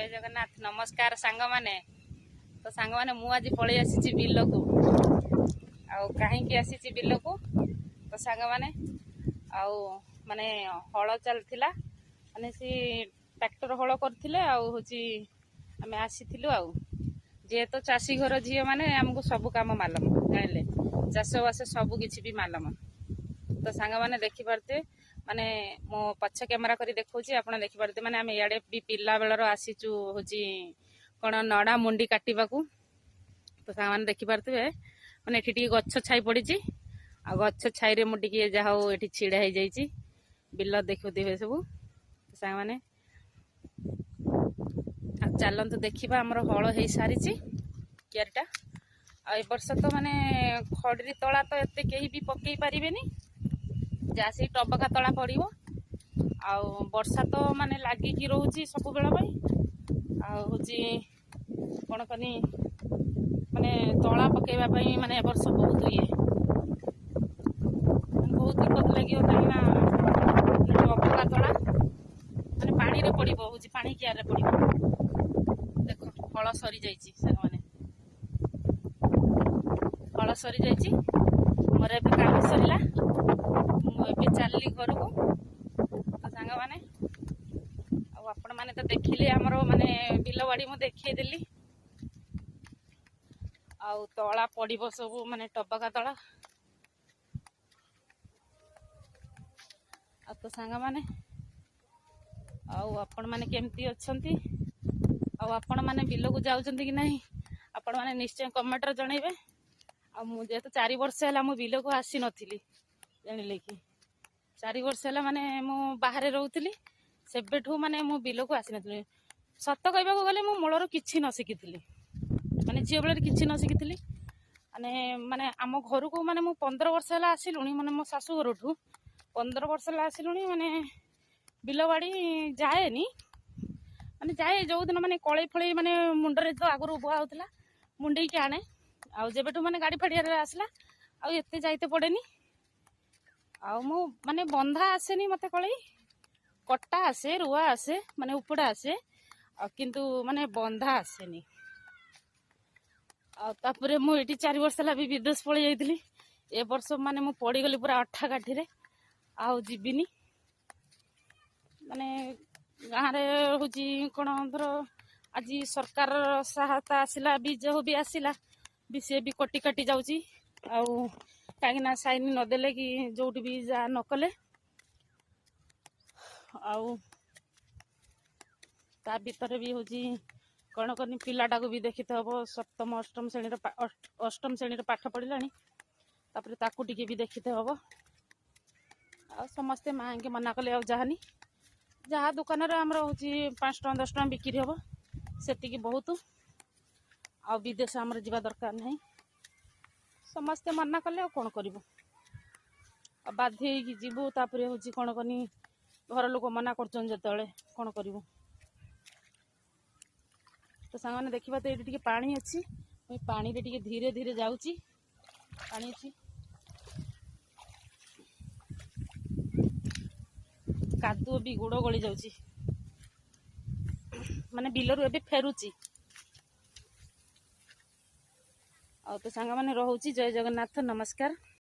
जय जगन्नाथ नमस्कार सांग माने तो सांग माने मु आज पळै आसी बिल को आउ कहीं आसी बिल को तो सांग माने आउ माने हल चलथिला माने सी ट्रैक्टर हल करथिले आउ होची आमे आसीथिलु आउ जे तो चासी घर झियो माने हमको सब काम मालूम जानले चाष बास सब किछि भी मालूम तो सांग माने देखि पारते माने मो पछ कैमेरा करी देखौची आपण देखि पारते माने हम याडे भी पिल्ला बेलर आसीचु होची कोन नडा मुंडी काटिबाकू तो सांग माने देखि पारते माने एठी टी गच्छ छाई पड़ीची आ गच्छ छाई रे मु टिके जा हो एठी छिडा हे जाईची बिल्ला देखु दिबे सब तो सांग माने आ चलंतु देखिबा हमर हळ हे सारीची केरटा आ ए वर्ष तो माने खडरी तळा तो एते केही भी पक्कै पारिबेनी जासी टबका तळा पड़िबो आ वर्षा तो माने लागी की रहउची सब बेला भाई आ होची कोन कनी माने तळा पकेबा पई माने ए वर्ष बहुत ये बहुत दिक्कत लागियो ताइना टबका तळा माने पानी रे पड़िबो होची पानी कियार रे पड़िबो देखो फळ सरी जाईची संग माने फळ सरी जाईची मोर एबे काम सरीला मुझे चलली घर को तो सांग माने आपण माने तो देखिले हमर माने बिलवाड़ी मु देखै देली आउ तळा पड़िबो सब माने टबका तळा आ तो सांग माने आउ आपण माने केमती अछंती आउ आपण माने बिल को जाउचंती कि नहीं आपण माने निश्चय कमेंट रे जणैबे आ मु जे तो 4 वर्ष हला मु बिल को आसी नथिली जानिले कि 4 वर्ष है माने मु बाहर रोली सेबेठू माने मु बिल को आसी नथिली सत कहबा गले मु मूलर किछि न शिखिथिली माने झियो बेले किछि न शिखिथिली माने माने आम घर को माने मु 15 वर्ष हला आसिलुनी माने मो सासू घरठू 15 वर्ष हला आसिलुनी माने बिलवाड़ी जाएनी माने जाए जो दिन माने कळे फळे माने मुंडरे तो आगु बुआ होतला मुंडई के आने आ जेबेठू माने गाड़ी फाड़िया आसला आ एते जाइते पड़ेनी आ मु माने बंधा आसेनी मते कळे कट्टा आसे रुआ आसे माने उपड़ा आसे आ किंतु माने बंधा आसेनी आ तापरे मु एटी 4 वर्ष ला भी विदेश पळै जाइतिली ए वर्ष माने मु पड़ी गली पूरा अठा काठी रे आ जीबिनी माने गाँ रे होची कोन धर आज सरकार सहायता आसिला भी जो भी आसिला भी से भी कटी काटी जाउची आ कहीं ना साइन नदेले कि जोटी भी जा नकले आउ ता भीतर भी होची कौन कनी पिलाटा को भी देखते हम सप्तम अष्टम श्रेणी पाठ पढ़िलानी तापर ताकू टिके भी देखते हम आ समस्ते माँ के मना कले आनी जहाँ दुकान आमर हूँ 5 टଙ୍କା 10 टଙ୍କା बिक्री हम से बहुत आ विदेश आमर जावा दरकार नहीं समस्ते मना कले कौन करूँ बाध्य जीवु तापर हूँ कौन कनी घर लोक मना कर कौन करूँ तो सांग मैंने देखा तो ये पानी अच्छी पानी रे टिके धीरे धीरे जाऊँगी पानी अच्छी कादुओ भी गोड़ गली जाऊँगी माने बिलरू एबे फेरुची आ तो सांग मैंने रोची जय जगन्नाथ नमस्कार।